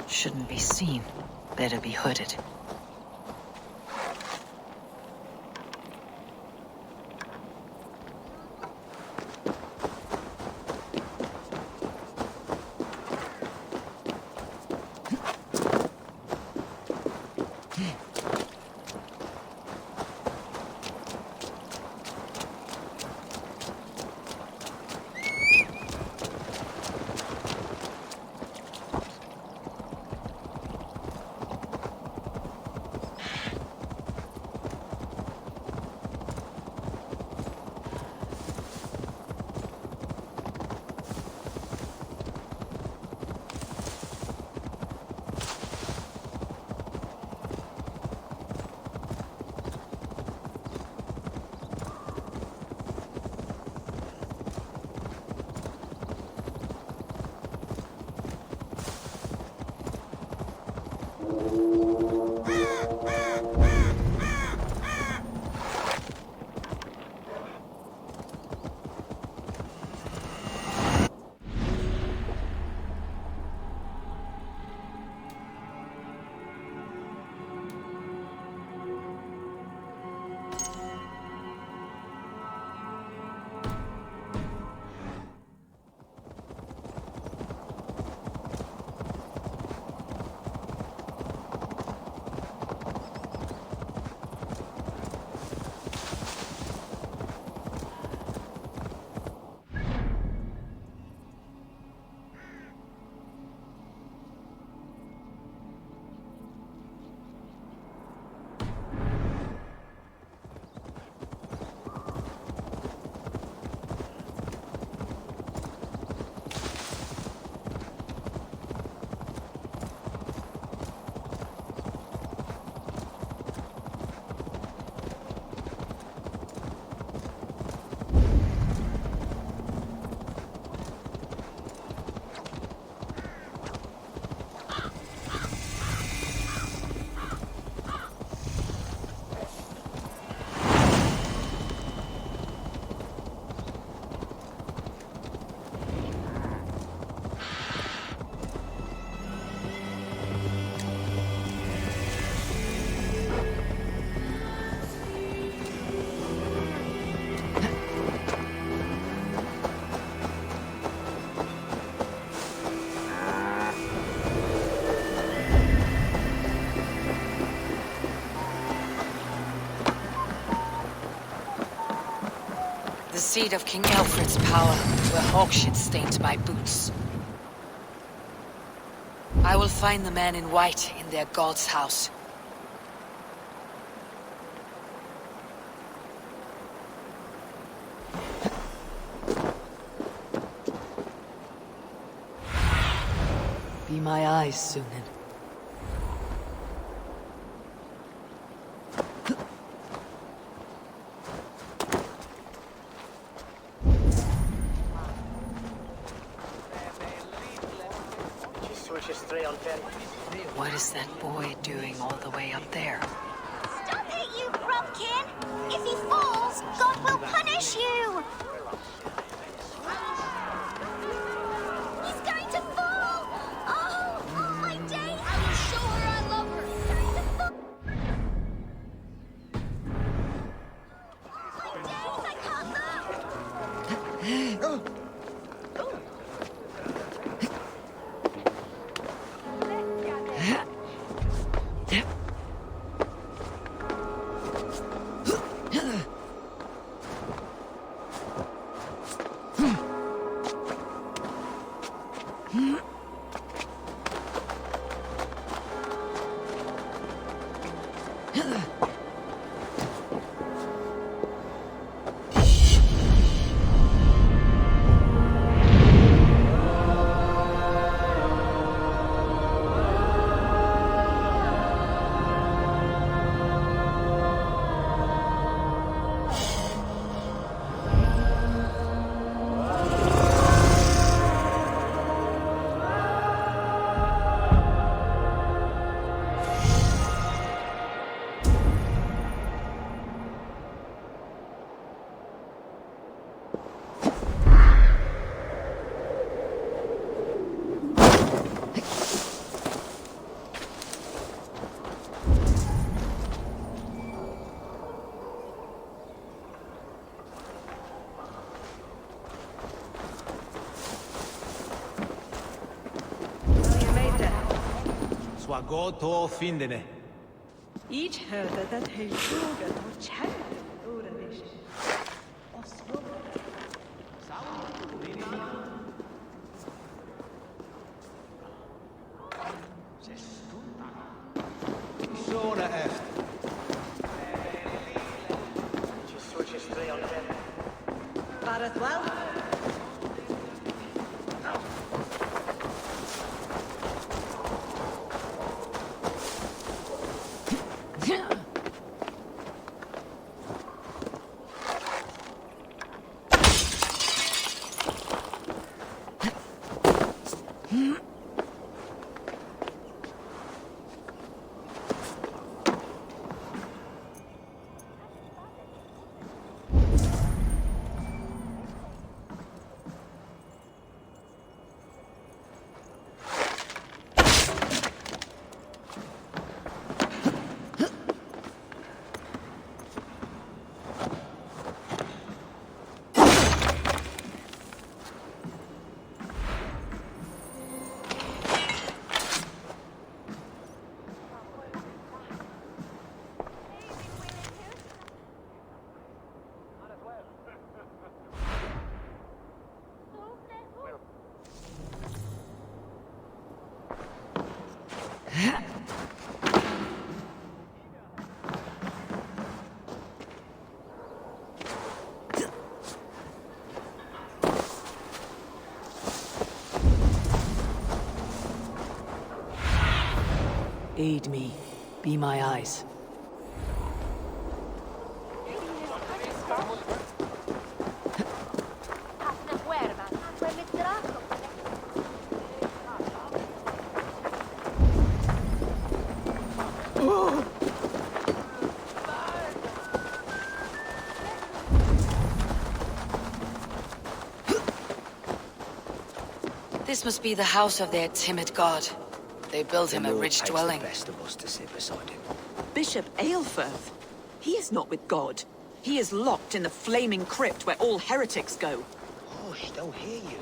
Shouldn't be seen. Better be hooded. The seat of King Alfred's power, where hawkshit stains my boots. I will find the man in white in their god's house. Be my eyes, Sunan. Switches 3 on 10. What is that boy doing all the way up there? Stop it, you grumpkin! If he falls, God will punish you! He's going to fall! Oh, my days! I will show her I love her! He's going to fall! My days, I can't look! Swagoto findene. Each hörde that he frågat och kärde Uranish. Såna efter. Fareth well? Aid me. Be my eyes. This must be the house of their timid god. They built him a rich dwelling. The best of us to sit beside him. Bishop Eivor? He is not with God. He is locked in the flaming crypt where all heretics go. Hush, they'll hear you.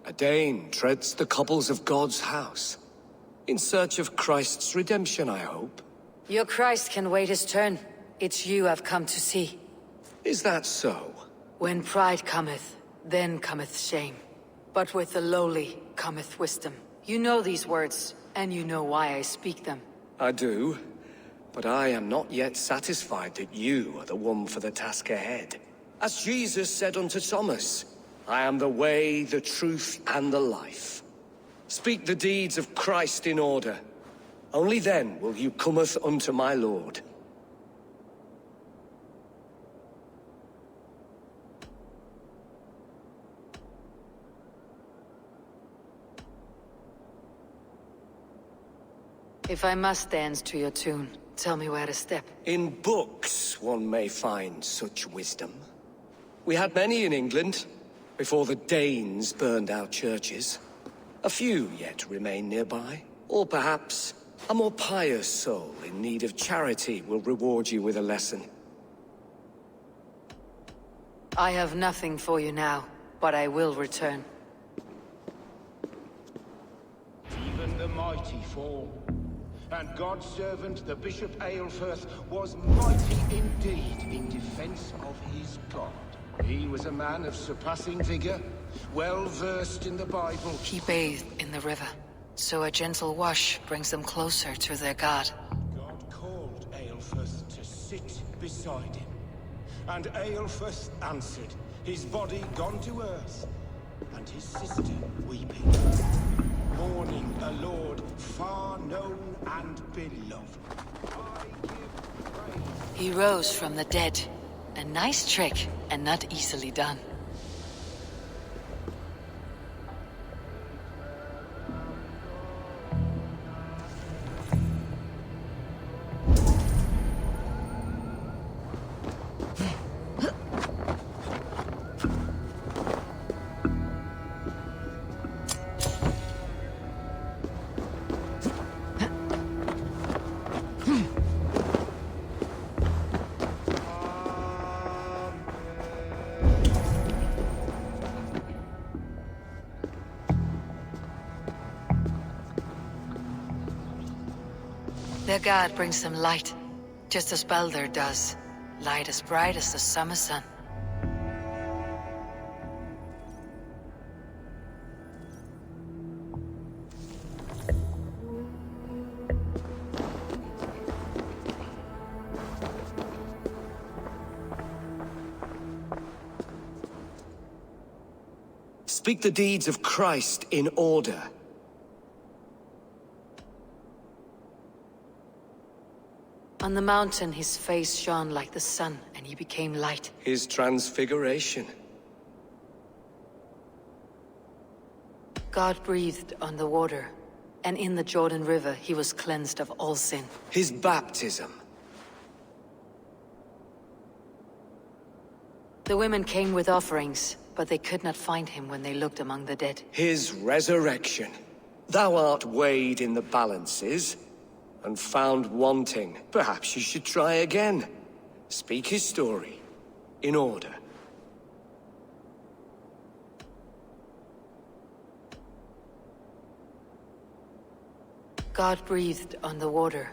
A Dane treads the cobbles of God's house. In search of Christ's redemption, I hope. Your Christ can wait his turn. It's you I've come to see. Is that so? When pride cometh, then cometh shame. But with the lowly cometh wisdom. You know these words, and you know why I speak them. I do. But I am not yet satisfied that you are the one for the task ahead. As Jesus said unto Thomas, I am the way, the truth, and the life. Speak the deeds of Christ in order. Only then will you cometh unto my lord. If I must dance to your tune, tell me where to step. In books one may find such wisdom. We had many in England, before the Danes burned our churches. A few yet remain nearby. Or perhaps a more pious soul in need of charity will reward you with a lesson. I have nothing for you now, but I will return. Even the mighty fall. And God's servant, the Bishop Aelfirth, was mighty indeed in defense of his God. He was a man of surpassing vigor, well versed in the Bible. He bathed in the river, so a gentle wash brings them closer to their god. God called Aelfirth to sit beside him. And Aelfirth answered, his body gone to earth, and his sister weeping. Mourning a lord far known and beloved. I give praise. He rose from the dead. A nice trick, and not easily done. Their god brings them light, just as Baldur does. Light as bright as the summer sun. Speak the deeds of Christ in order. On the mountain his face shone like the sun, and he became light. His transfiguration. God breathed on the water, and in the Jordan River he was cleansed of all sin. His baptism. The women came with offerings, but they could not find him when they looked among the dead. His resurrection. Thou art weighed in the balances, and found wanting. Perhaps you should try again. Speak his story, in order. God breathed on the water,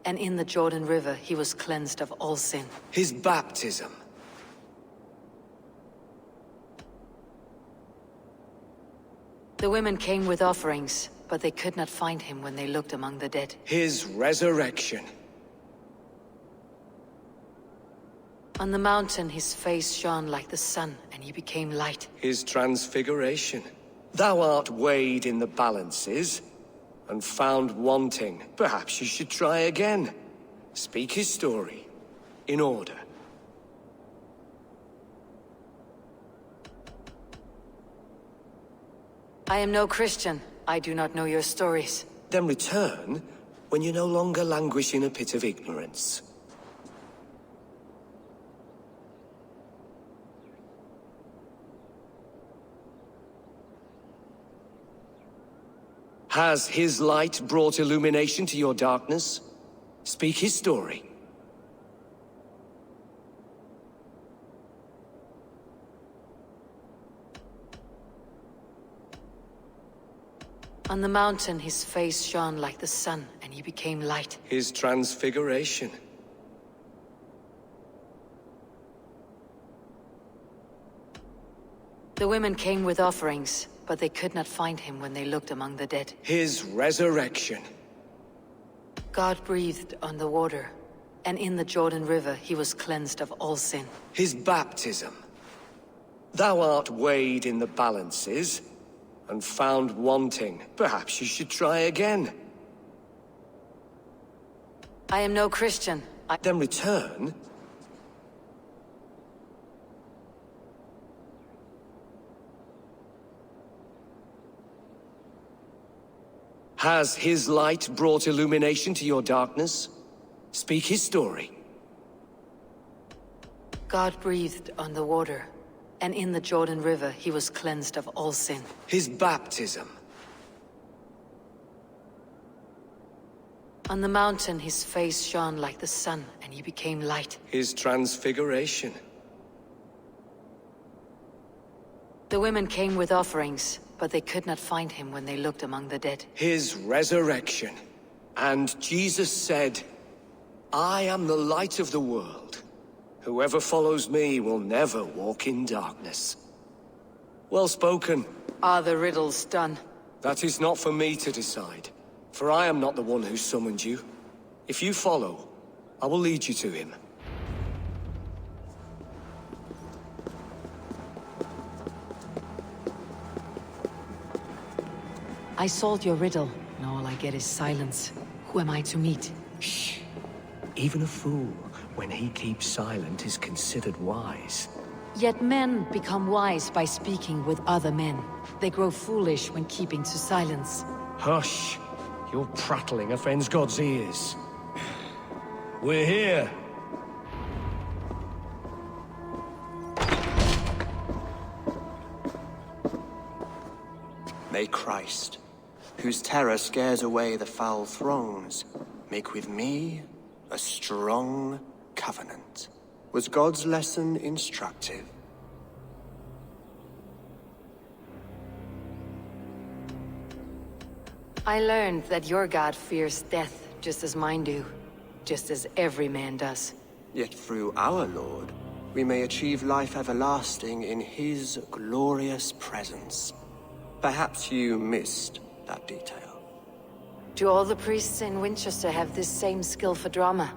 and in the Jordan River he was cleansed of all sin. His baptism. The women came with offerings, but they could not find him when they looked among the dead. His resurrection. On the mountain his face shone like the sun, and he became light. His transfiguration. Thou art weighed in the balances, and found wanting. Perhaps you should try again. Speak his story, in order. I am no Christian. I do not know your stories. Then return when you no longer languish in a pit of ignorance. Has his light brought illumination to your darkness? Speak his story. On the mountain his face shone like the sun, and he became light. His transfiguration. The women came with offerings, but they could not find him when they looked among the dead. His resurrection. God breathed on the water, and in the Jordan River he was cleansed of all sin. His baptism. Thou art weighed in the balances, and found wanting. Perhaps you should try again. I am no Christian. Then return. Has his light brought illumination to your darkness? Speak his story. God breathed on the water, and in the Jordan River he was cleansed of all sin. His baptism. On the mountain his face shone like the sun, and he became light. His transfiguration. The women came with offerings, but they could not find him when they looked among the dead. His resurrection. And Jesus said, I am the light of the world. Whoever follows me will never walk in darkness. Well spoken. Are the riddles done? That is not for me to decide, for I am not the one who summoned you. If you follow, I will lead you to him. I solved your riddle, and all I get is silence. Who am I to meet? Shh. Even a fool, when he keeps silent, is considered wise. Yet men become wise by speaking with other men. They grow foolish when keeping to silence. Hush! Your prattling offends God's ears. We're here. May Christ, whose terror scares away the foul throngs, make with me a strong covenant. Was God's lesson instructive? I learned that your god fears death, just as mine do. Just as every man does. Yet through our Lord, we may achieve life everlasting in his glorious presence. Perhaps you missed that detail. Do all the priests in Winchester have this same skill for drama?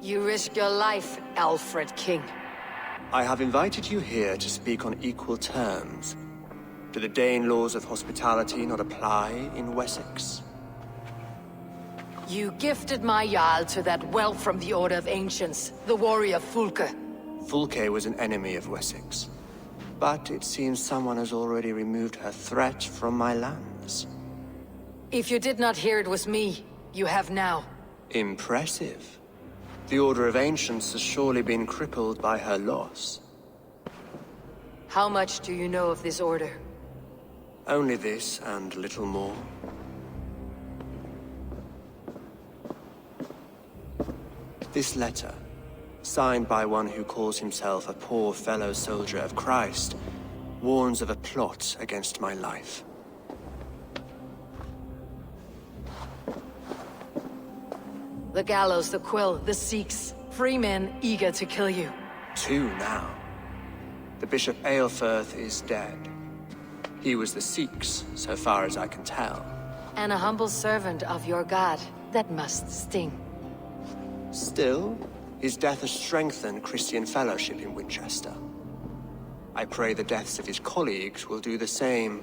You risk your life, Alfred King. I have invited you here to speak on equal terms. Do the Dane laws of hospitality not apply in Wessex? You gifted my Jarl to that whelp from the Order of Ancients, the warrior Fulke. Fulke was an enemy of Wessex. But it seems someone has already removed her threat from my lands. If you did not hear it was me, you have now. Impressive. The Order of Ancients has surely been crippled by her loss. How much do you know of this order? Only this and little more. This letter, signed by one who calls himself a poor fellow soldier of Christ, warns of a plot against my life. The gallows, the quill, the Sikhs. Free men eager to kill you. 2 now. The Bishop Eilfirth is dead. He was the Sikhs, so far as I can tell. And a humble servant of your god. That must sting. Still, his death has strengthened Christian fellowship in Winchester. I pray the deaths of his colleagues will do the same.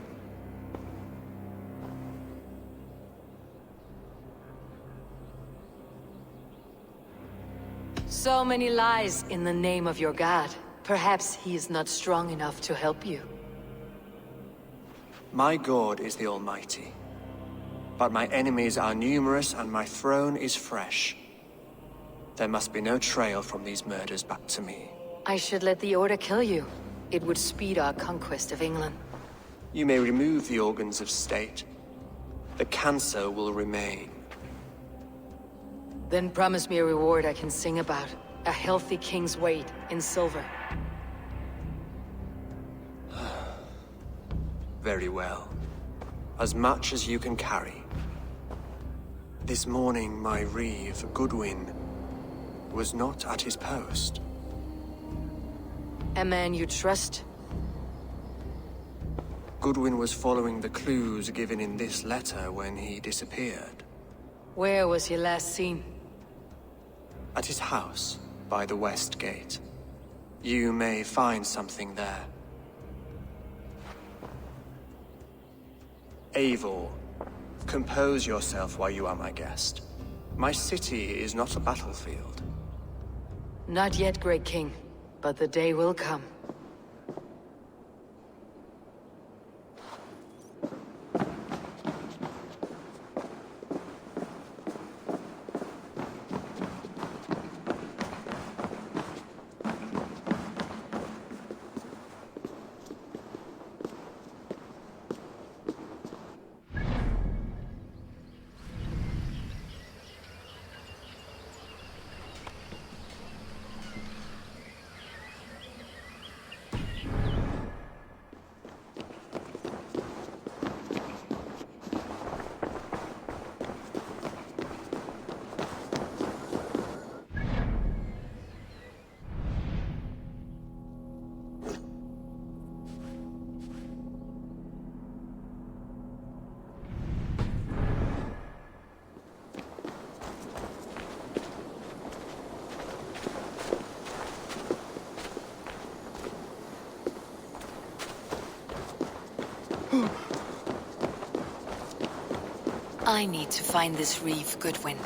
So many lies in the name of your god. Perhaps he is not strong enough to help you. My God is the Almighty. But my enemies are numerous and my throne is fresh. There must be no trail from these murders back to me. I should let the Order kill you. It would speed our conquest of England. You may remove the organs of state. The cancer will remain. Then promise me a reward I can sing about. A healthy king's weight in silver. Very well. As much as you can carry. This morning, my reeve, Goodwin, was not at his post. A man you trust? Goodwin was following the clues given in this letter when he disappeared. Where was he last seen? At his house, by the west gate. You may find something there. Eivor, compose yourself while you are my guest. My city is not a battlefield. Not yet, Great King, but the day will come. I need to find this reeve, Goodwin.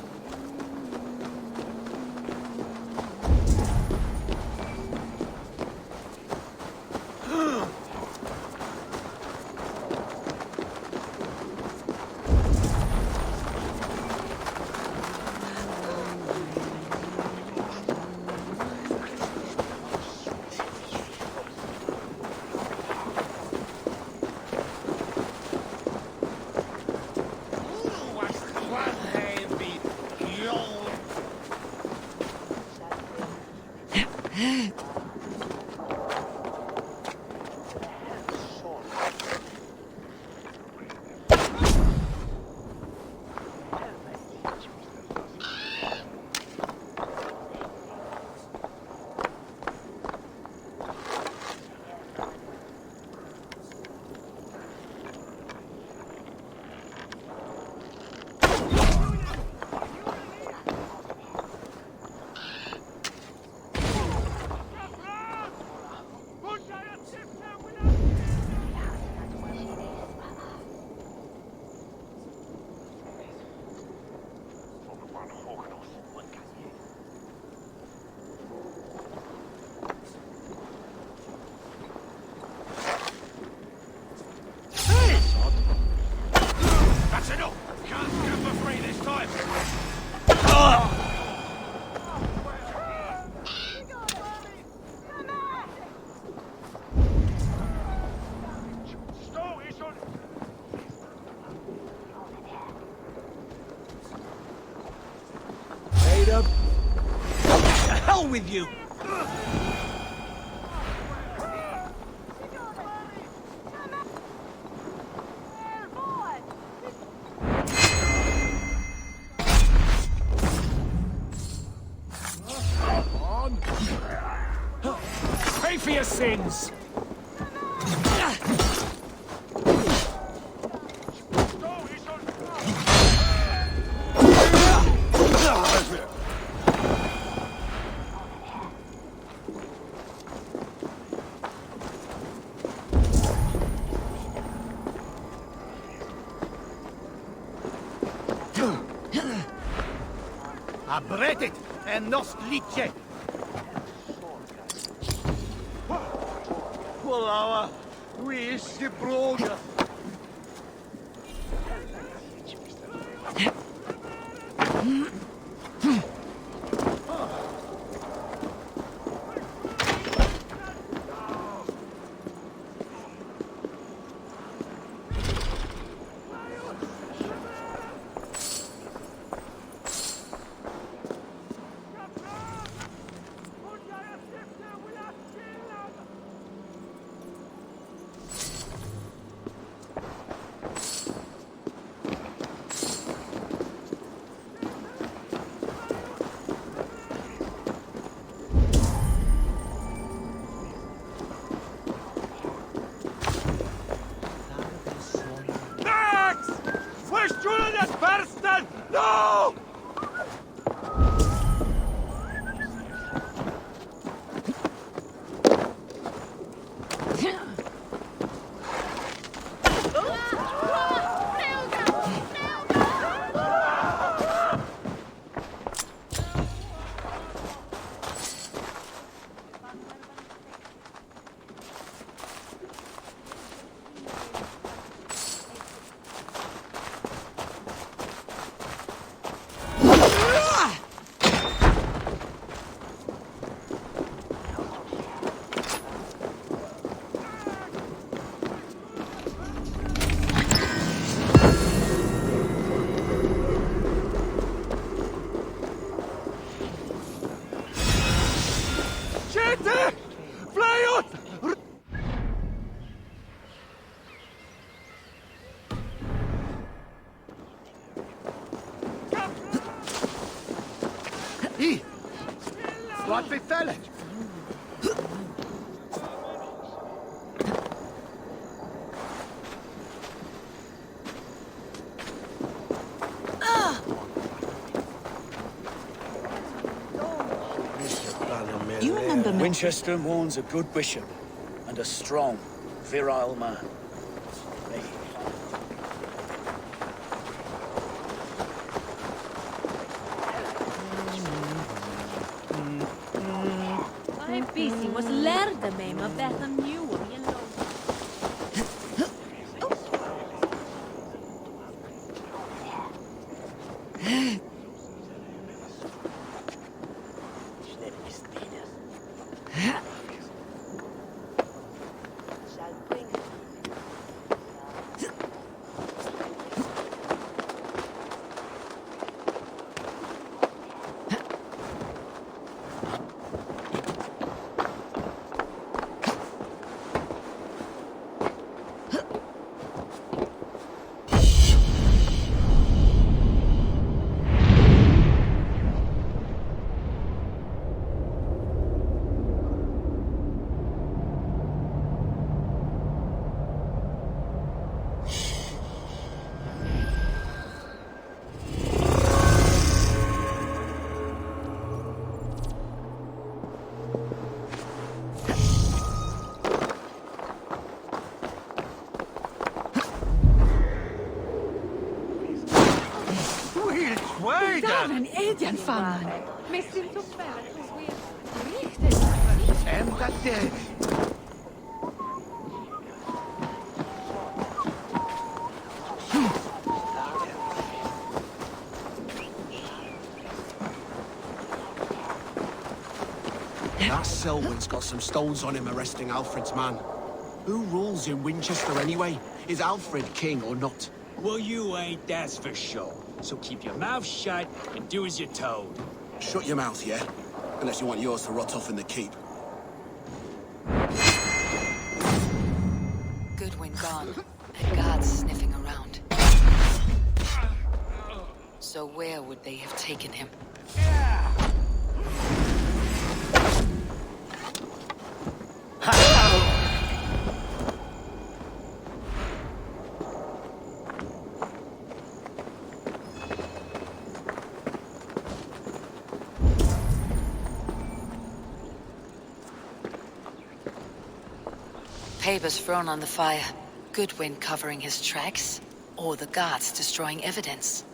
With you. Pay for your sins. Abretet and nos liche. Polała, wyjście broga. Hi! Wat befället? You remember me? Winchester mourns a good bishop and a strong, virile man. May he I busy was lärde mig med bättre njur i en lång... Darin egen famn! Missin så färdigt hos vi riktigt. Ända där! That Selwyn's got some stones on him arresting Alfred's man. Who rules in Winchester anyway? Is Alfred king or not? Well, you ain't, that's for sure. So keep your mouth shut and do as you're told. Shut your mouth, yeah? Unless you want yours to rot off in the keep. Goodwin gone, and guards sniffing around. So where would they have taken him? Papers thrown on the fire. Goodwin covering his tracks, or the guards destroying evidence.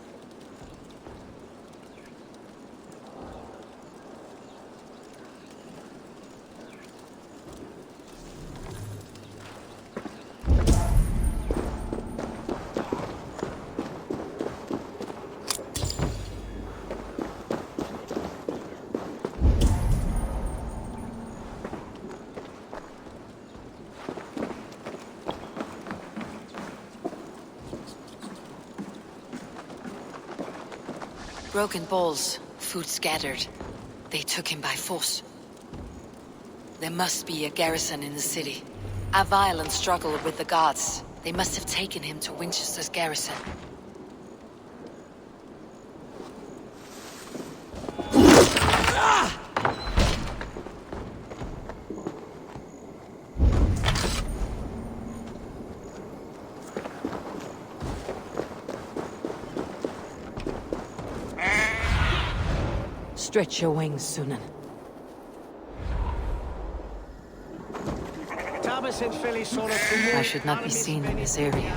Broken bowls, food scattered. They took him by force. There must be a garrison in the city. A violent struggle with the guards. They must have taken him to Winchester's garrison. Stretch your wings, Sunan. I should not be seen in this area.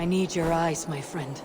I need your eyes, my friend.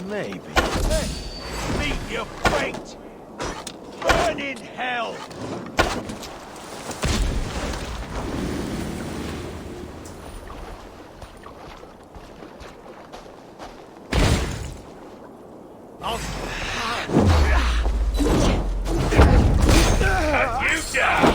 Maybe. Meet your fate! Burn in hell! You die!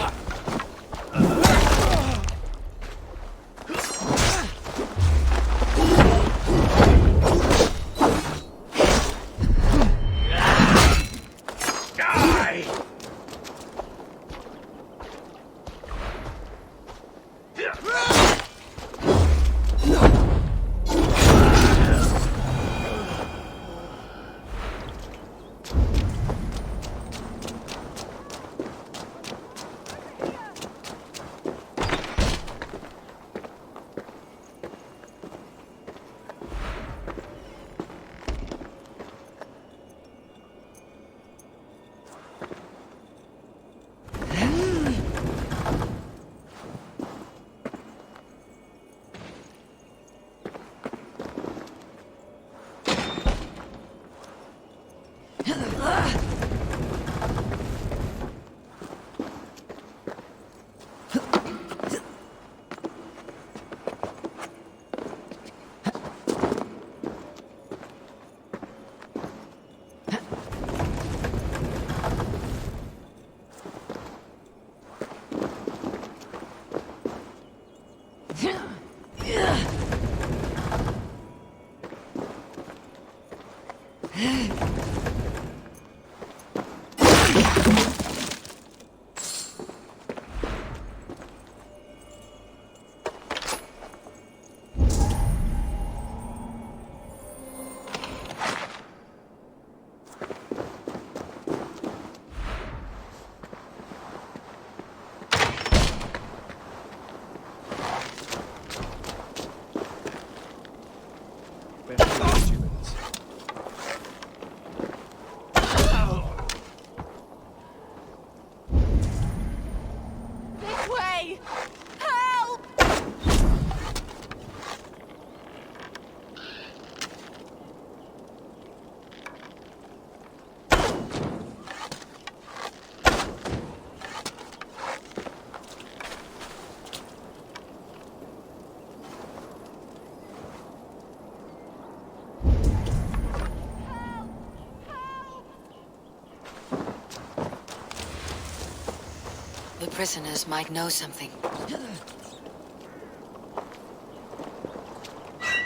prisoners might know something.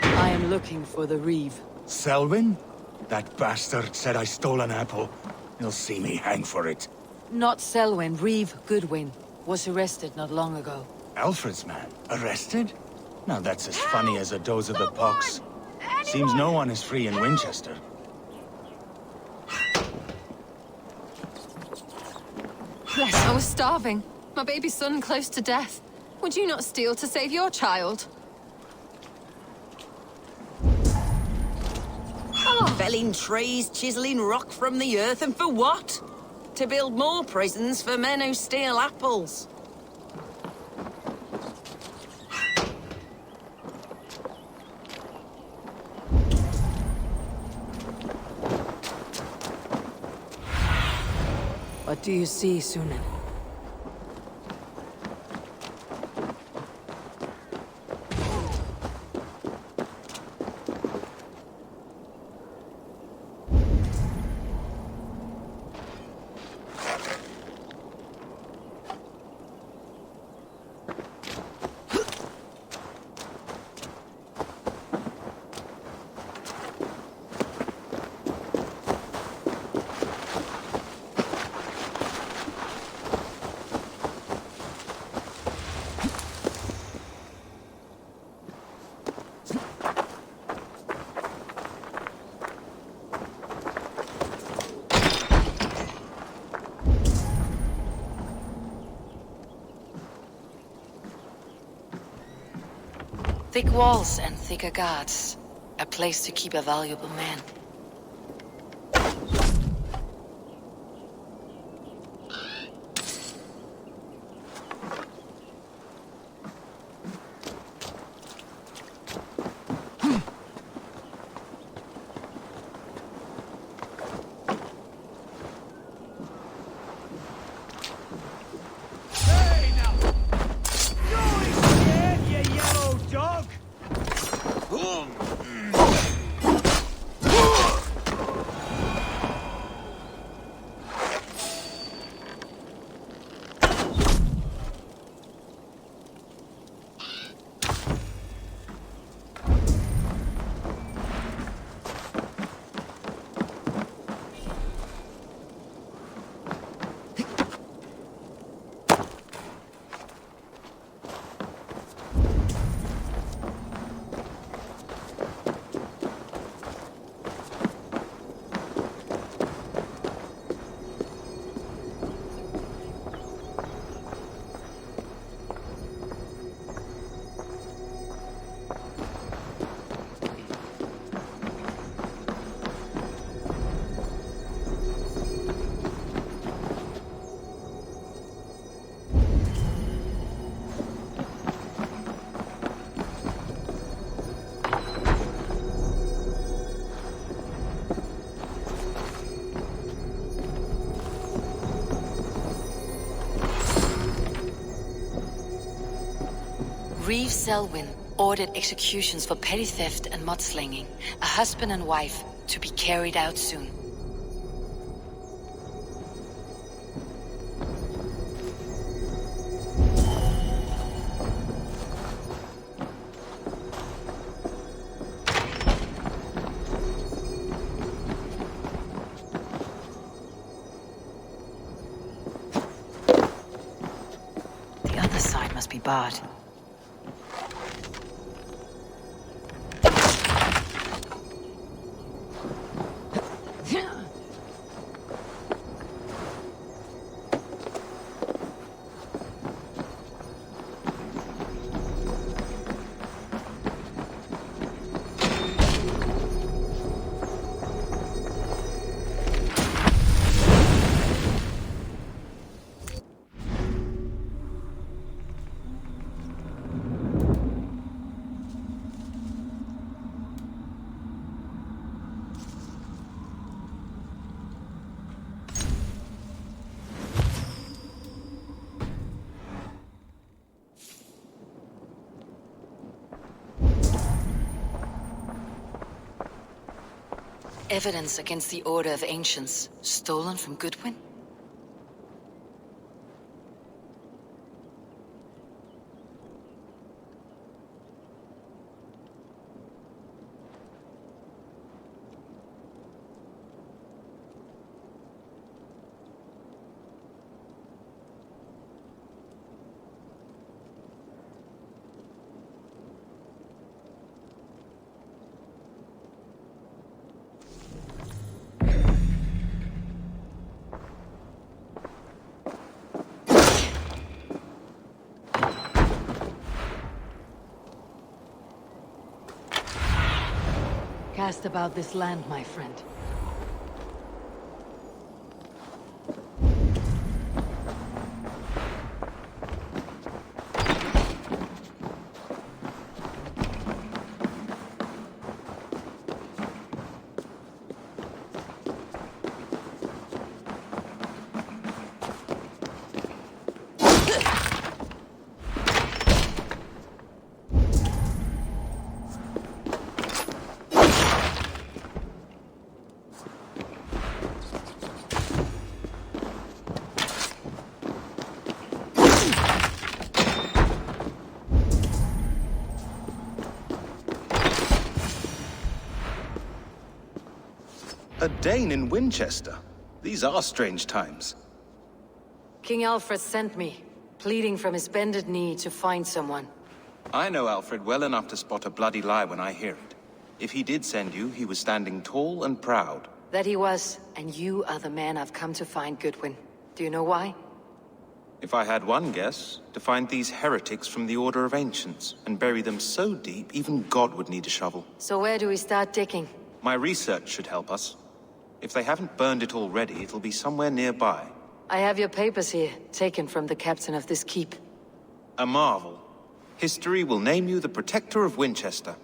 I am looking for the Reeve. Selwyn? That bastard said I stole an apple. He'll see me hang for it. Not Selwyn, Reeve Goodwin. Was arrested not long ago. Alfred's man? Arrested? Now that's as funny as a dose of the pox. Seems no one is free in Winchester. Bless, I was starving. My baby son close to death. Would you not steal to save your child? Felling trees, chiseling rock from the earth, and for what? To build more prisons for men who steal apples. What do you see, Sunan? Thick walls and thicker guards. A place to keep a valuable man. Reeve Selwyn ordered executions for petty theft and mudslinging, a husband and wife, to be carried out soon. The other side must be barred. Evidence against the Order of Ancients, stolen from Goodwin? asked about this land, my friend. A Dane in Winchester? These are strange times. King Alfred sent me, pleading from his bended knee to find someone. I know Alfred well enough to spot a bloody lie when I hear it. If he did send you, he was standing tall and proud. That he was, and you are the man I've come to find, Goodwin. Do you know why? If I had one guess, to find these heretics from the Order of Ancients, and bury them so deep, even God would need a shovel. So where do we start digging? My research should help us. If they haven't burned it already, it'll be somewhere nearby. I have your papers here, taken from the captain of this keep. A marvel. History will name you the Protector of Winchester.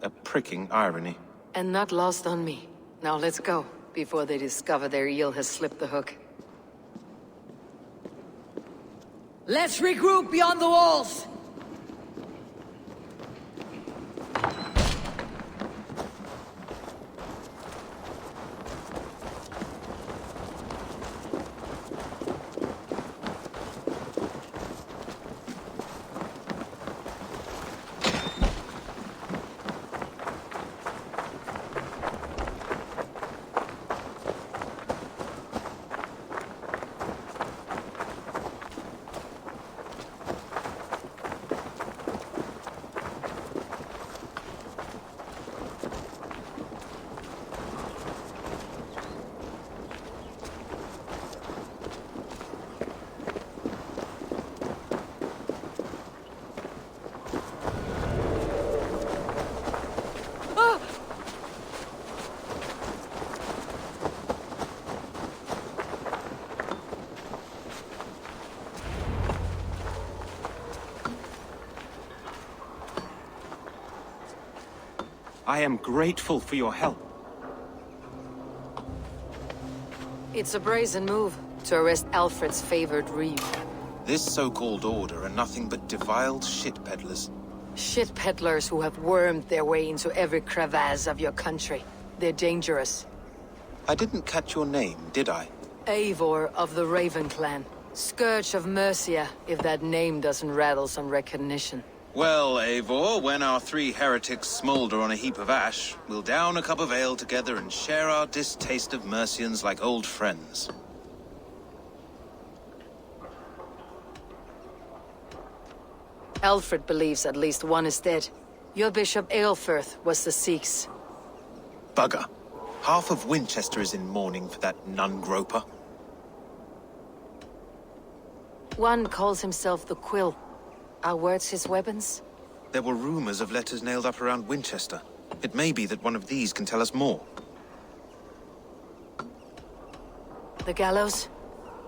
A pricking irony. And not lost on me. Now let's go, before they discover their eel has slipped the hook. Let's regroup beyond the walls! I am grateful for your help. It's a brazen move to arrest Alfred's favored reeve. This so-called order are nothing but defiled shit peddlers. Shit peddlers who have wormed their way into every crevasse of your country. They're dangerous. I didn't catch your name, did I? Eivor of the Raven clan. Scourge of Mercia, if that name doesn't rattle some recognition. Well, Eivor, when our three heretics smolder on a heap of ash, we'll down a cup of ale together and share our distaste of Mercians like old friends. Alfred believes at least one is dead. Your Bishop Aelfirth was the Sikhs. Bugger. Half of Winchester is in mourning for that nun-groper. One calls himself the Quill. Are words his weapons? There were rumors of letters nailed up around Winchester. It may be that one of these can tell us more. The gallows?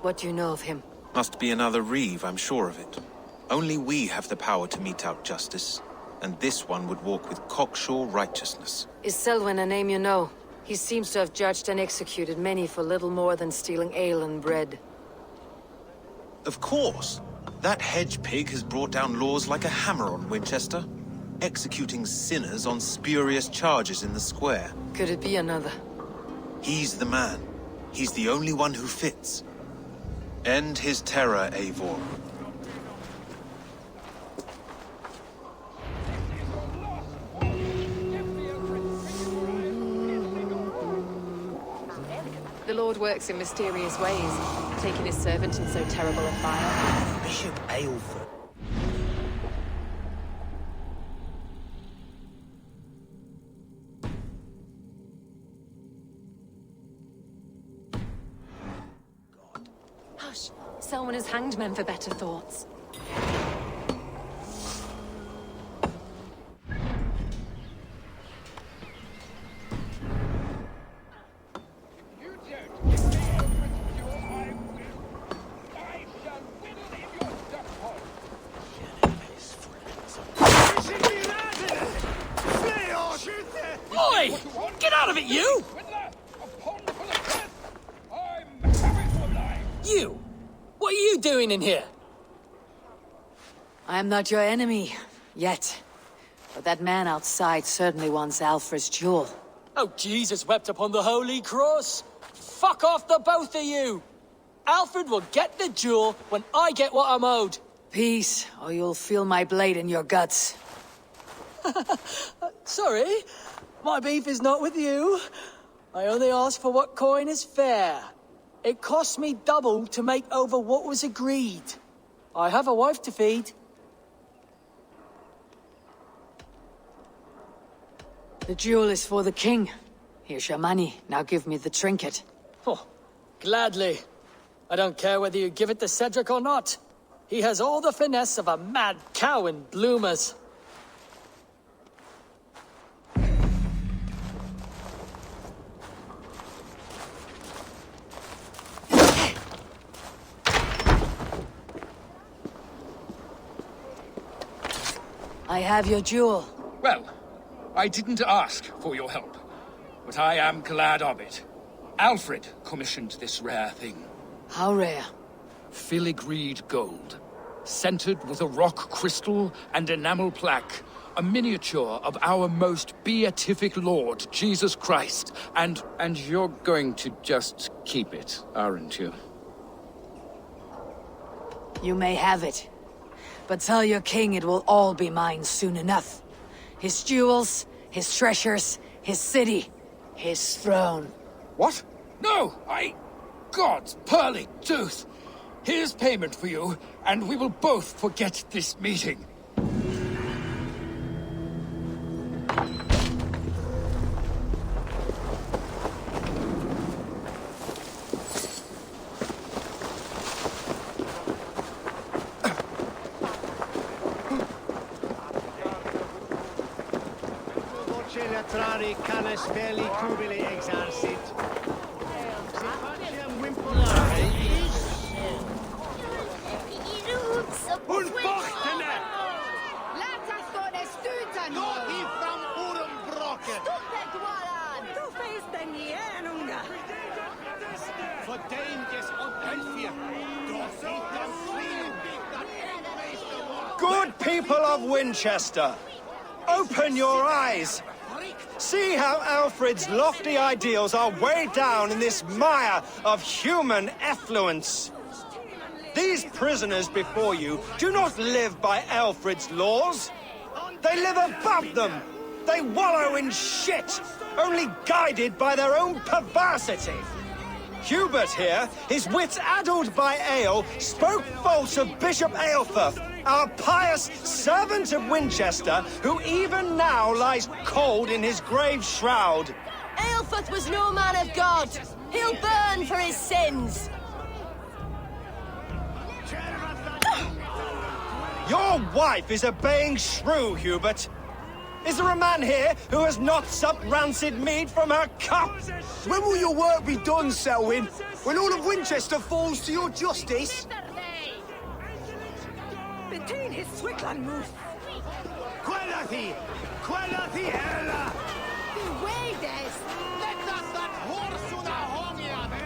What do you know of him? Must be another reeve, I'm sure of it. Only we have the power to mete out justice, and this one would walk with cocksure righteousness. Is Selwyn a name you know? He seems to have judged and executed many for little more than stealing ale and bread. Of course! That hedge pig has brought down laws like a hammer on Winchester, executing sinners on spurious charges in the square. Could it be another? He's the man. He's the only one who fits. End his terror, Eivor. The Lord works in mysterious ways, taking his servant in so terrible a fire. Bishop Eivor. Hush! Selwyn has hanged men for better thoughts. Hey! Get out of it, you! You! What are you doing in here? I am not your enemy, yet. But that man outside certainly wants Alfred's jewel. Oh, Jesus wept upon the holy cross! Fuck off, the both of you! Alfred will get the jewel when I get what I'm owed. Peace, or you'll feel my blade in your guts. Sorry, my beef is not with you. I only ask for what coin is fair. It cost me double to make over what was agreed. I have a wife to feed. The jewel is for the king. Here's your money. Now give me the trinket. Oh, gladly. I don't care whether you give it to Cedric or not. He has all the finesse of a mad cow in bloomers. I have your jewel. Well, I didn't ask for your help, but I am glad of it. Alfred commissioned this rare thing. How rare? Filigreed gold, centered with a rock crystal and enamel plaque, a miniature of our most beatific Lord, Jesus Christ. And you're going to just keep it, aren't you? You may have it. But tell your king it will all be mine soon enough. His jewels, his treasures, his city, his throne. What? No, God's pearly tooth! Here's payment for you, and we will both forget this meeting. Good people of Winchester, open your eyes. See how Alfred's lofty ideals are weighed down in this mire of human effluence. These prisoners before you do not live by Alfred's laws. They live above them. They wallow in shit, only guided by their own perversity. Hubert here, his wits addled by ale, spoke false of Bishop Aelfirth, our pious servant of Winchester, who even now lies cold in his grave shroud. Aelfirth was no man of God. He'll burn for his sins. Your wife is obeying shrew, Hubert. Is there a man here who has not supped rancid mead from her cup? When will your work be done, Selwyn? When all of Winchester falls to your justice? Between his Swickland move. Quellati! Quellati ella!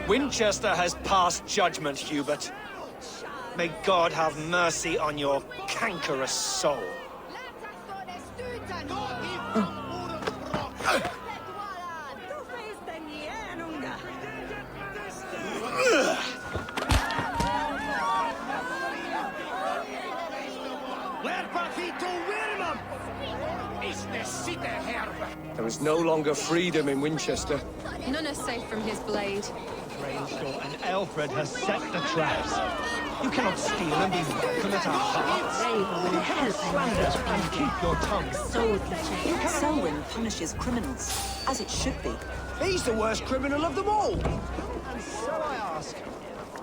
Winchester has passed judgment, Hubert. May God have mercy on your cankerous soul. There is no longer freedom in Winchester. None are safe from his blade. Rainshaw and Alfred has set the traps. You cannot steal and be welcome at our hearts. You cannot slander and keep your tongue. Selwyn punishes criminals, as it should be. He's the worst criminal of them all. And so I ask,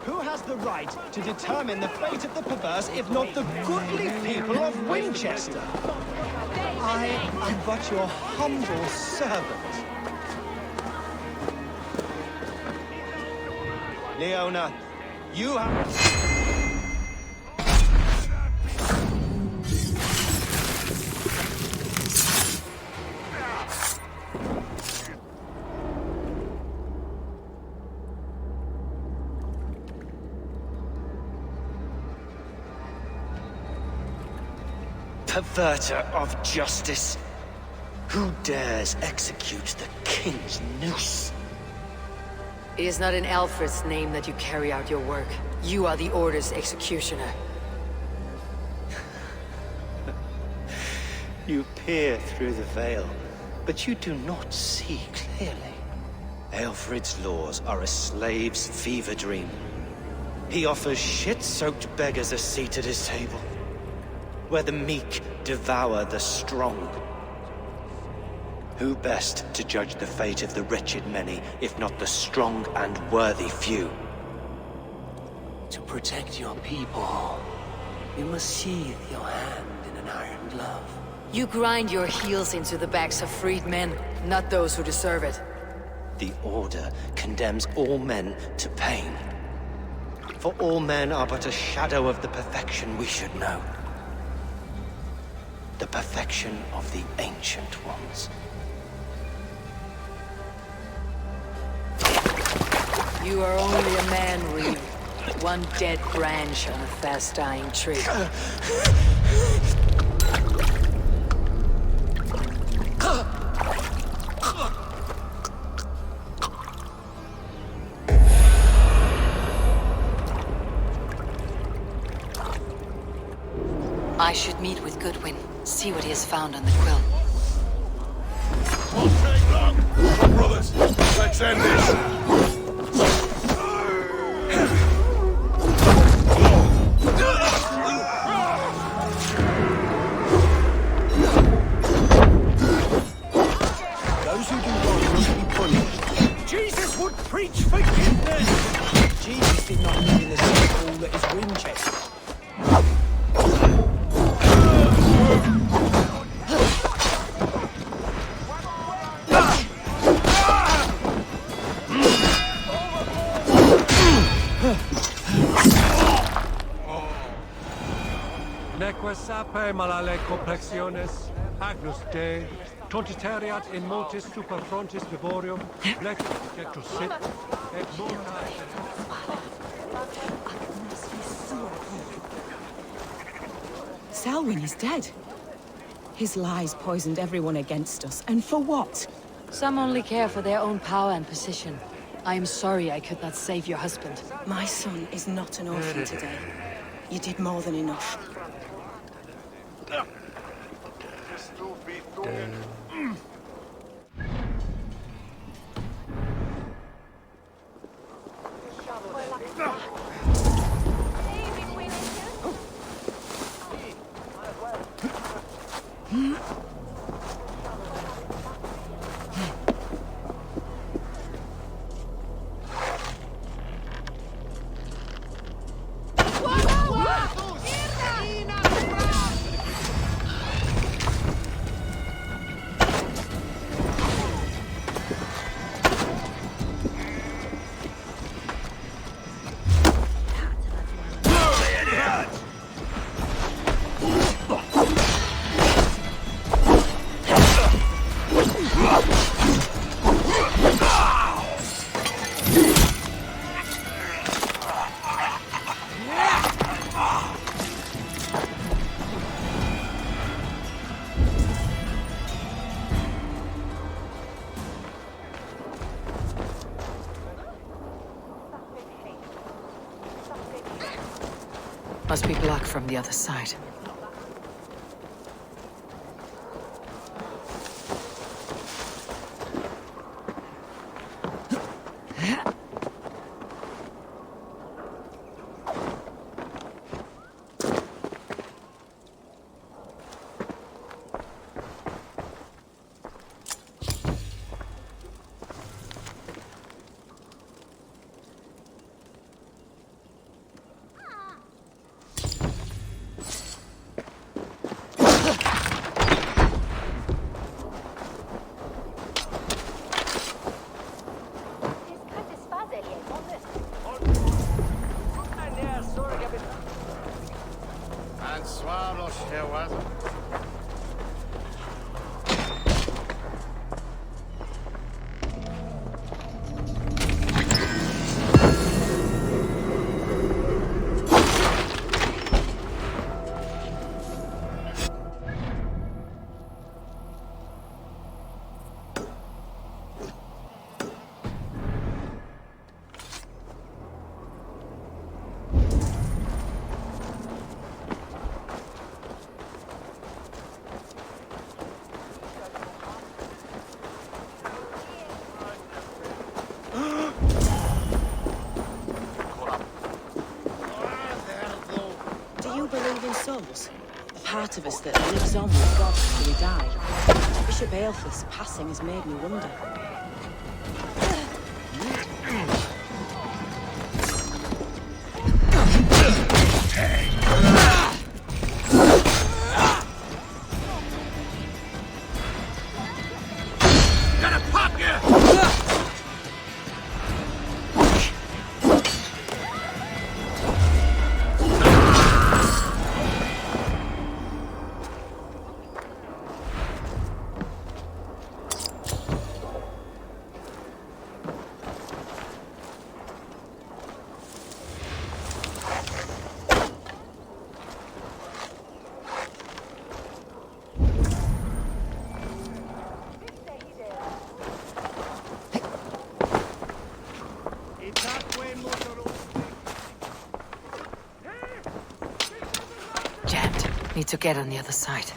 who has the right to determine the fate of the perverse if not the goodly people of Winchester? I am but your humble servant. Leona, you have... perverter of justice. Who dares execute the king's noose? It is not in Alfred's name that you carry out your work. You are the Order's executioner. You peer through the veil, but you do not see clearly. Aelfred's laws are a slave's fever dream. He offers shit-soaked beggars a seat at his table, where the meek devour the strong. Who best to judge the fate of the wretched many, if not the strong and worthy few? To protect your people, you must sheathe your hand in an iron glove. You grind your heels into the backs of freed men, not those who deserve it. The Order condemns all men to pain. For all men are but a shadow of the perfection we should know. The perfection of the Ancient Ones. You are only a man, Reeve. One dead branch on a fast-dying tree. I should meet with Goodwin, see what he has found on the quill. Won't take long! Come on, brothers, let's end this! Those who do wrong must be punished. Jesus would preach forgiveness! Jesus did not live in the same hall that is Winchester. Neque sape malale complexiones, agnus Dei, tontitariat in multis super frontis vivorium, lex jectus sit, et multa... Selwyn is dead. His lies poisoned everyone against us, and for what? Some only care for their own power and position. I am sorry I could not save your husband. My son is not an orphan today. You did more than enough. Must be blocked from the other side. souls. The part of us that lives on with God after we die. Bishop Aelfirth's passing has made me wonder. Need to get on the other side.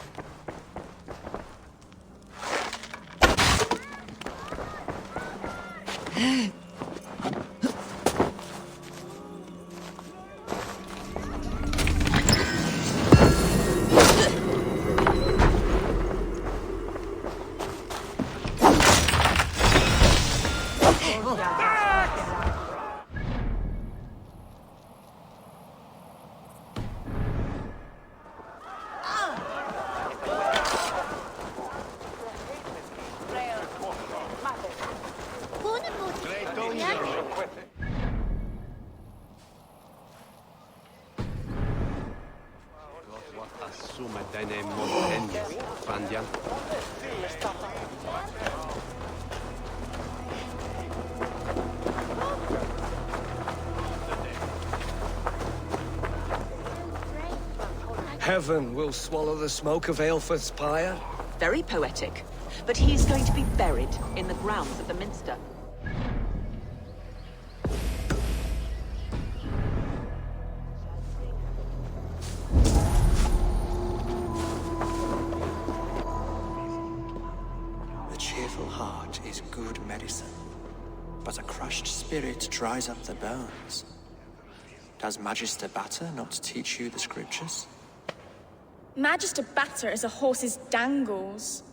Heaven will swallow the smoke of Aelfirth's pyre? Very poetic. But he's going to be buried in the grounds of the Minster. The cheerful heart is good medicine, but a crushed spirit dries up the bones. Does Magister Batter not teach you the scriptures? Magister Batter is a horse's dangles.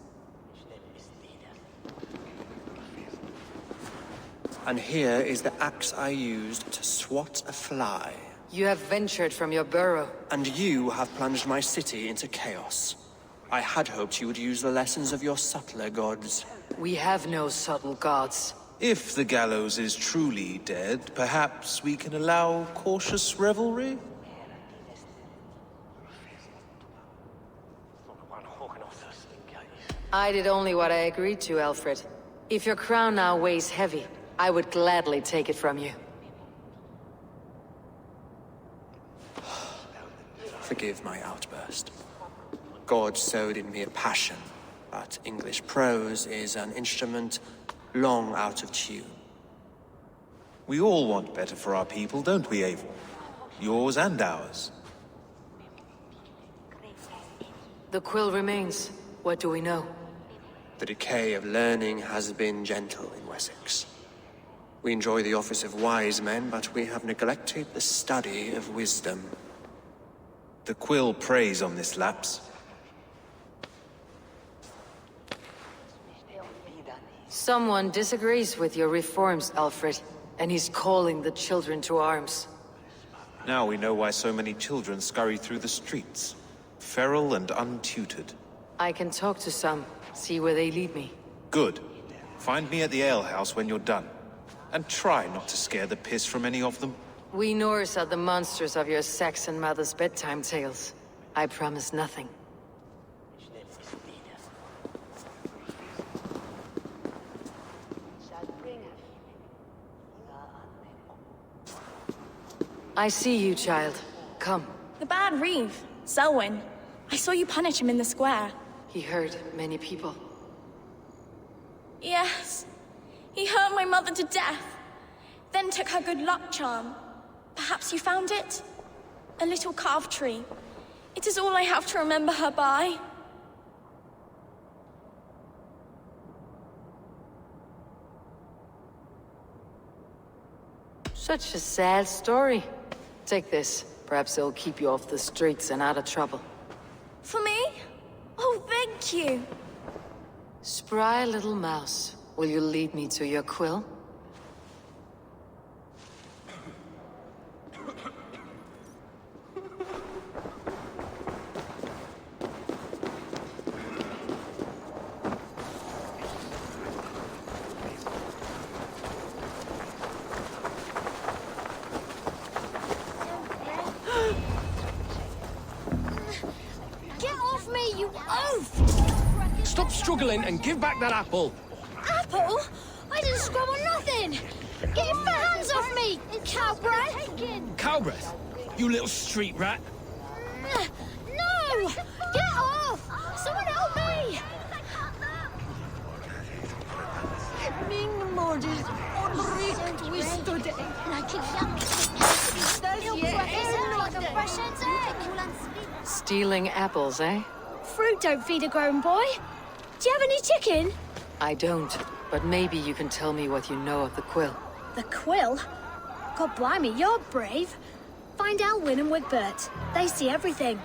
And here is the axe I used to swat a fly. You have ventured from your burrow. And you have plunged my city into chaos. I had hoped you would use the lessons of your subtler gods. We have no subtle gods. If the gallows is truly dead, perhaps we can allow cautious revelry? I did only what I agreed to, Alfred. If your crown now weighs heavy, I would gladly take it from you. Forgive my outburst. God sowed in me a passion, but English prose is an instrument long out of tune. We all want better for our people, don't we, Eivor? Yours and ours. The quill remains. What do we know? The decay of learning has been gentle in Wessex. We enjoy the office of wise men, but we have neglected the study of wisdom. The quill preys on this lapse. Someone disagrees with your reforms, Alfred, and he's calling the children to arms. Now we know why so many children scurry through the streets, feral and untutored. I can talk to some, see where they lead me. Good. Find me at the alehouse when you're done. And try not to scare the piss from any of them. We Norse are the monsters of your Saxon mother's bedtime tales. I promise nothing. I see you, child. Come. The bad Reeve, Selwyn. I saw you punish him in the square. He hurt many people. Yes. He hurt my mother to death. Then took her good luck charm. Perhaps you found it? A little carved tree. It is all I have to remember her by. Such a sad story. Take this. Perhaps it'll keep you off the streets and out of trouble. For me? Oh, thank you. Spry little mouse, will you lead me to your quill? Get off me, you oaf! Stop struggling and give back that apple. Apple? I didn't scrub on nothing! Get your hands off me, cow breath! Cow breath? You little street rat. No! Get off! Someone help me! Min mordis onrikt wistode. Like a young like a fresh egg. Stealing apples, eh? Fruit don't feed a grown boy. Do you have any chicken? I don't, but maybe you can tell me what you know of the quill. The quill? God blimey, you're brave. Find Elwyn and Wigbert. They see everything.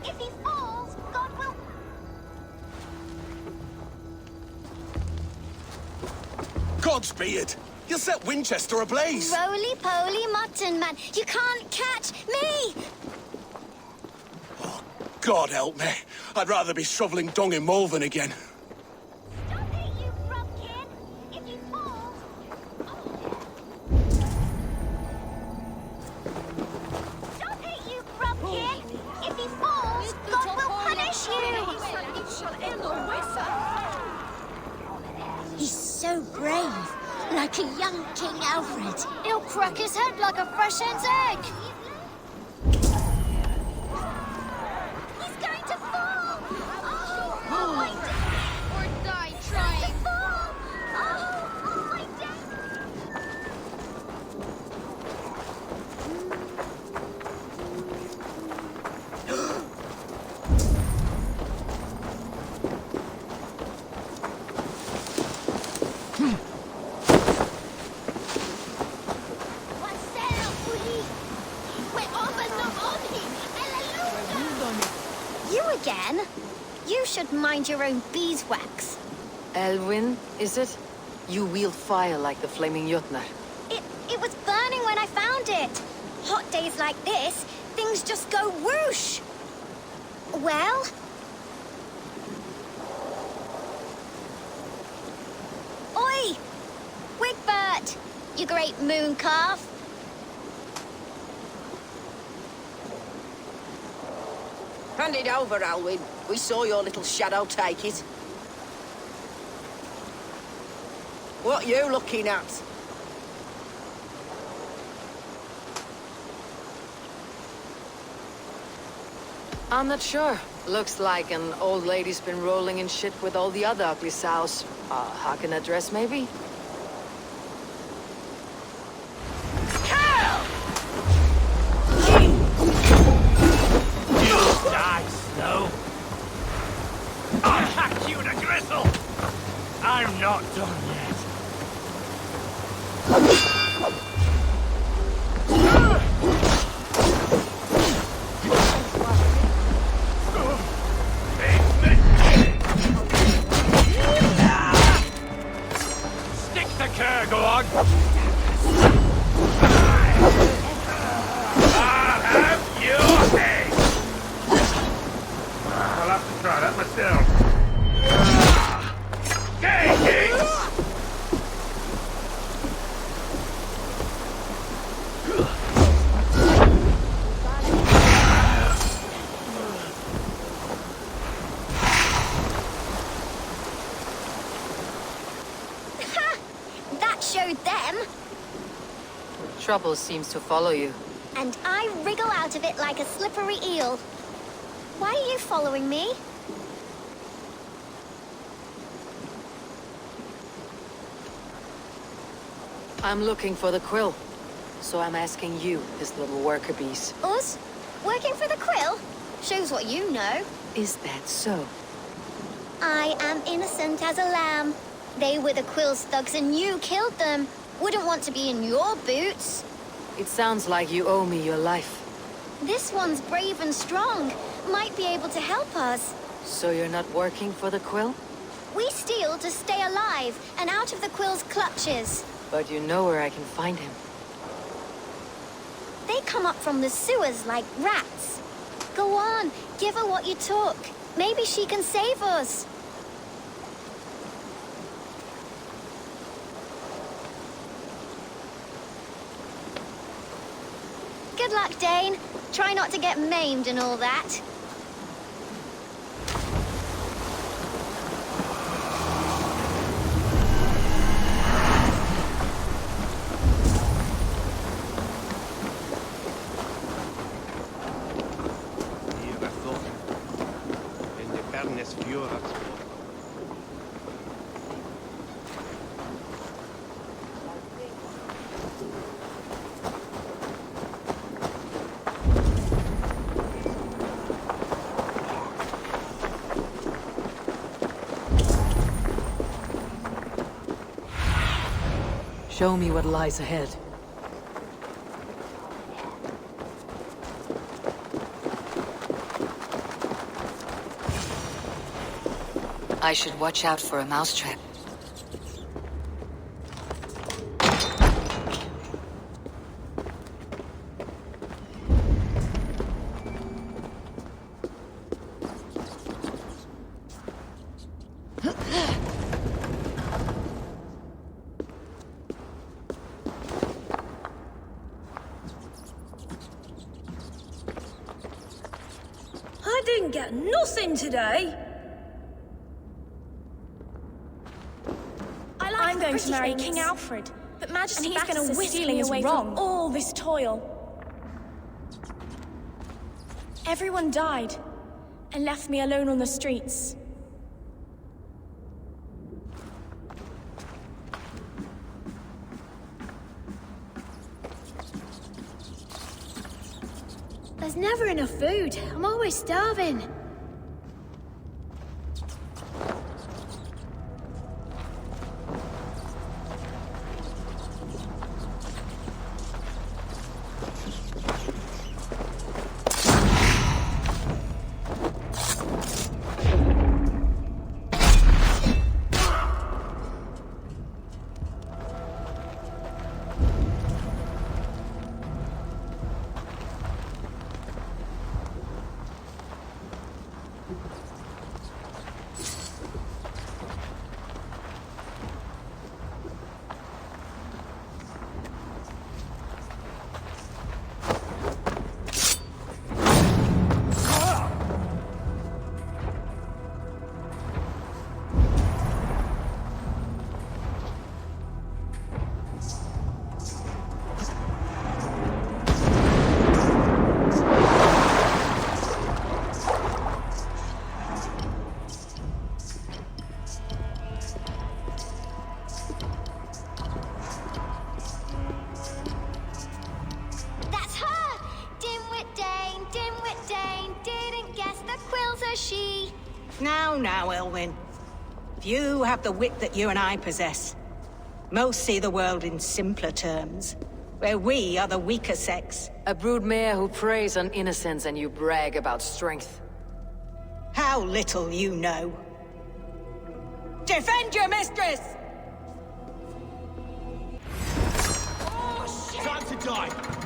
If he falls, God will... Godspeed! You'll set Winchester ablaze! Roly-poly mutton man, you can't catch me! God help me. I'd rather be shoveling dung in Malvern again. Stop it, you frogkin! If he falls... Stop it, you frogkin! If he falls, God will punish you! He's so brave, like a young King Alfred. He'll crack his head like a fresh hen's egg. He's going to fall! Oh my days! Or die trying. Oh my days! You again? You should mind your own beeswax. Elwyn, is it? You wield fire like the flaming Jotnar. It was burning when I found it. Hot days like this, things just go whoosh. Well? Oi! Wigbert! You great moon calf. Hand it over, Alwyn. We saw your little shadow take it. What you looking at? I'm not sure. Looks like an old lady's been rolling in shit with all the other ugly sows. Harken address, maybe? Die, Snow! I'll hack you to gristle! I'm not done yet. Stick the cur, go on! I'll have your head! I'll have to try that myself. That showed them. Trouble seems to follow you. And I wriggle out of it like a slippery eel. Why are you following me? I'm looking for the quill. So I'm asking you, his little worker bees. Us? Working for the quill? Shows what you know. Is that so? I am innocent as a lamb. They were the Quill's thugs and you killed them. Wouldn't want to be in your boots. It sounds like you owe me your life. This one's brave and strong. Might be able to help us. So you're not working for the Quill? We steal to stay alive and out of the Quill's clutches. But you know where I can find him. They come up from the sewers like rats. Go on, give her what you took. Maybe she can save us. Good luck, Dane. Try not to get maimed and all that. Show me what lies ahead. I should watch out for a mousetrap. I didn't get nothing today. I'm going to marry King Alfred, but Majesty and he's going to whisk me away from all this toil. Everyone died and left me alone on the streets. There's never enough food. I'm always starving. Now, Elwyn. Few have the wit that you and I possess. Most see the world in simpler terms, where we are the weaker sex. A broodmare who preys on innocence and you brag about strength. How little you know. Defend your mistress! Oh, shit! Time to die!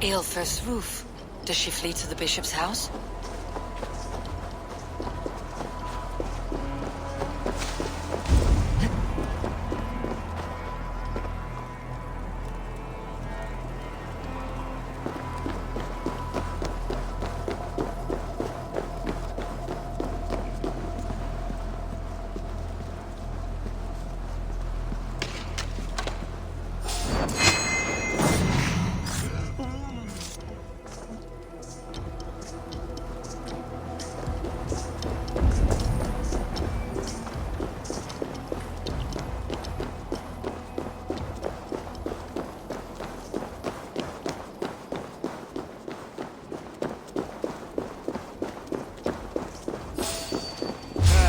Aelfir's roof. Does she flee to the bishop's house?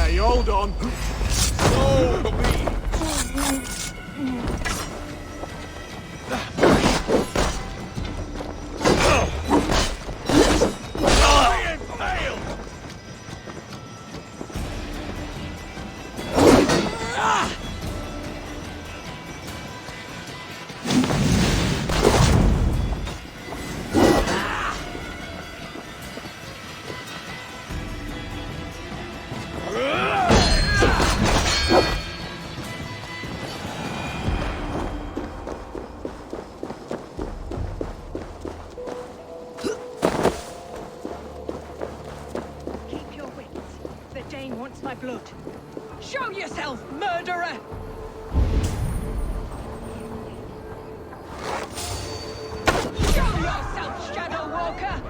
Hey, hold on. Follow me. My blood. Show yourself, murderer! Show yourself, Shadow Walker!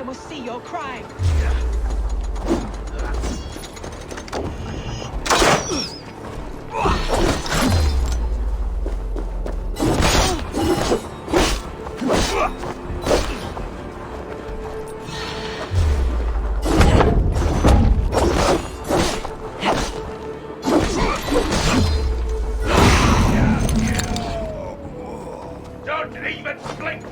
Will see your crime. Don't even blink!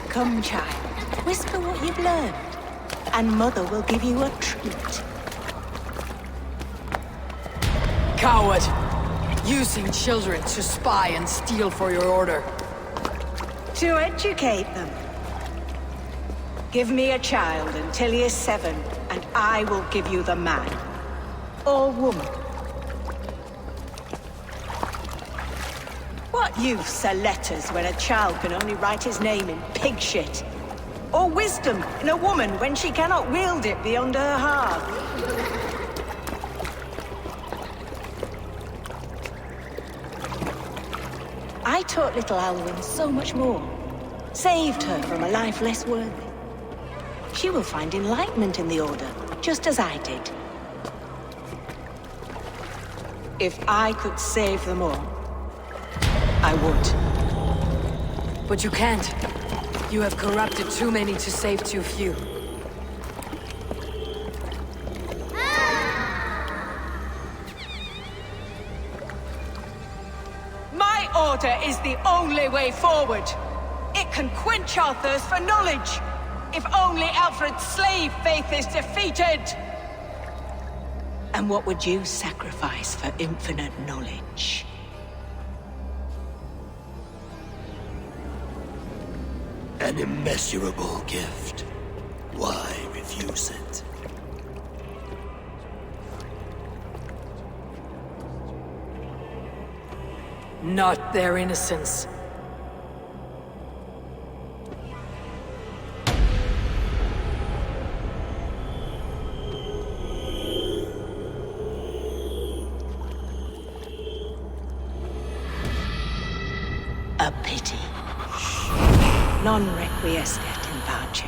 Come, child. Whisper what you've learned, and Mother will give you a treat. Coward! Using children to spy and steal for your order. To educate them. Give me a child until he is 7, and I will give you the man. Or woman. What use are letters when a child can only write his name in pig shit? Or wisdom in a woman when she cannot wield it beyond her heart? I taught little Alwyn so much more. Saved her from a life less worthy. She will find enlightenment in the Order, just as I did. If I could save them all, I would. But you can't. You have corrupted too many to save too few. My order is the only way forward. It can quench our thirst for knowledge. If only Alfred's slave faith is defeated! And what would you sacrifice for infinite knowledge? An immeasurable gift. Why refuse it? Not their innocence. A pity. Non requiescat in pace.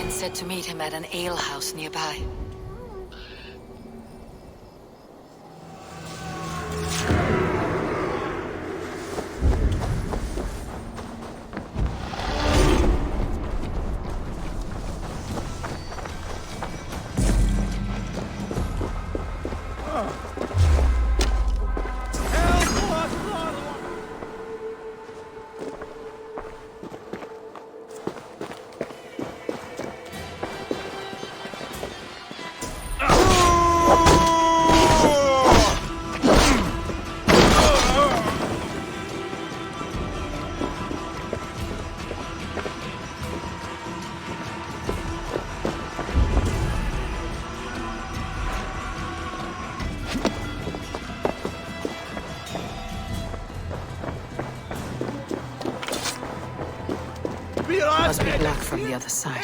Said to meet him at an alehouse nearby. Must be black from the other side.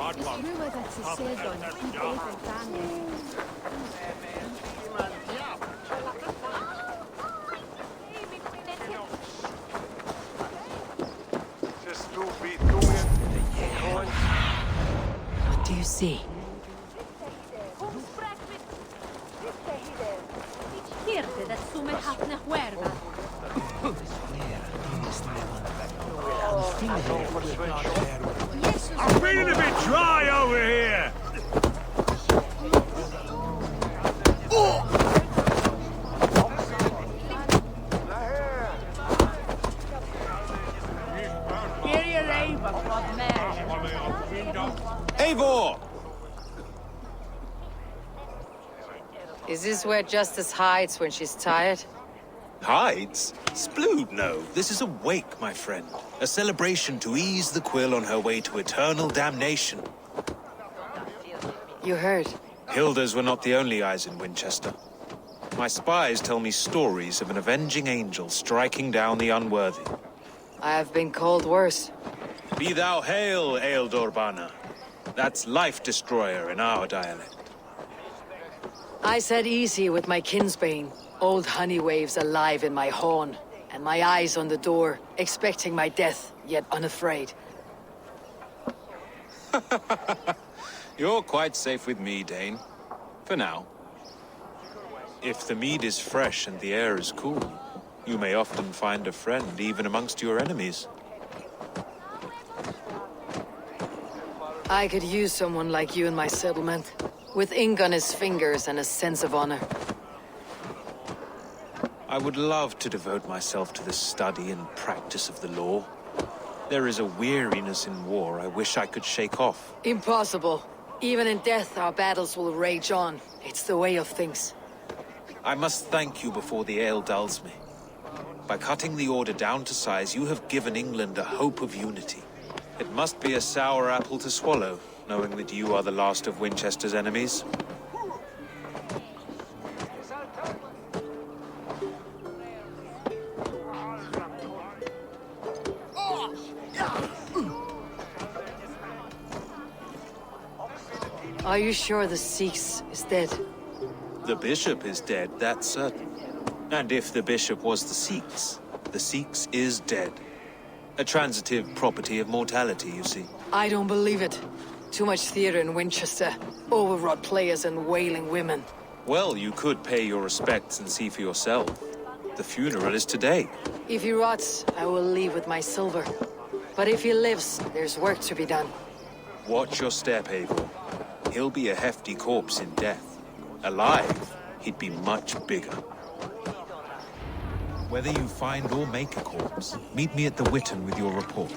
What do you see? I'm feeling a bit dry over here! Eivor! Is this where Justice hides when she's tired? Hides? Splood, no. This is a wake, my friend. A celebration to ease the quill on her way to eternal damnation. You heard. Hilda's were not the only eyes in Winchester. My spies tell me stories of an avenging angel striking down the unworthy. I have been called worse. Be thou hail, Eildorbana. That's life destroyer in our dialect. I said easy with my kinsbane. Old honey waves alive in my horn, and my eyes on the door, expecting my death, yet unafraid. You're quite safe with me, Dane. For now. If the mead is fresh and the air is cool, you may often find a friend even amongst your enemies. I could use someone like you in my settlement, with ink on his fingers and a sense of honor. I would love to devote myself to the study and practice of the law. There is a weariness in war I wish I could shake off. Impossible. Even in death, our battles will rage on. It's the way of things. I must thank you before the ale dulls me. By cutting the order down to size, you have given England a hope of unity. It must be a sour apple to swallow, knowing that you are the last of Winchester's enemies. Are you sure the Sikhs is dead? The bishop is dead, that's certain. And if the bishop was the Sikhs is dead. A transitive property of mortality, you see. I don't believe it. Too much theater in Winchester. Overwrought players and wailing women. Well, you could pay your respects and see for yourself. The funeral is today. If he rots, I will leave with my silver. But if he lives, there's work to be done. Watch your step, Eivor. He'll be a hefty corpse in death. Alive, he'd be much bigger. Whether you find or make a corpse, meet me at the Witten with your report.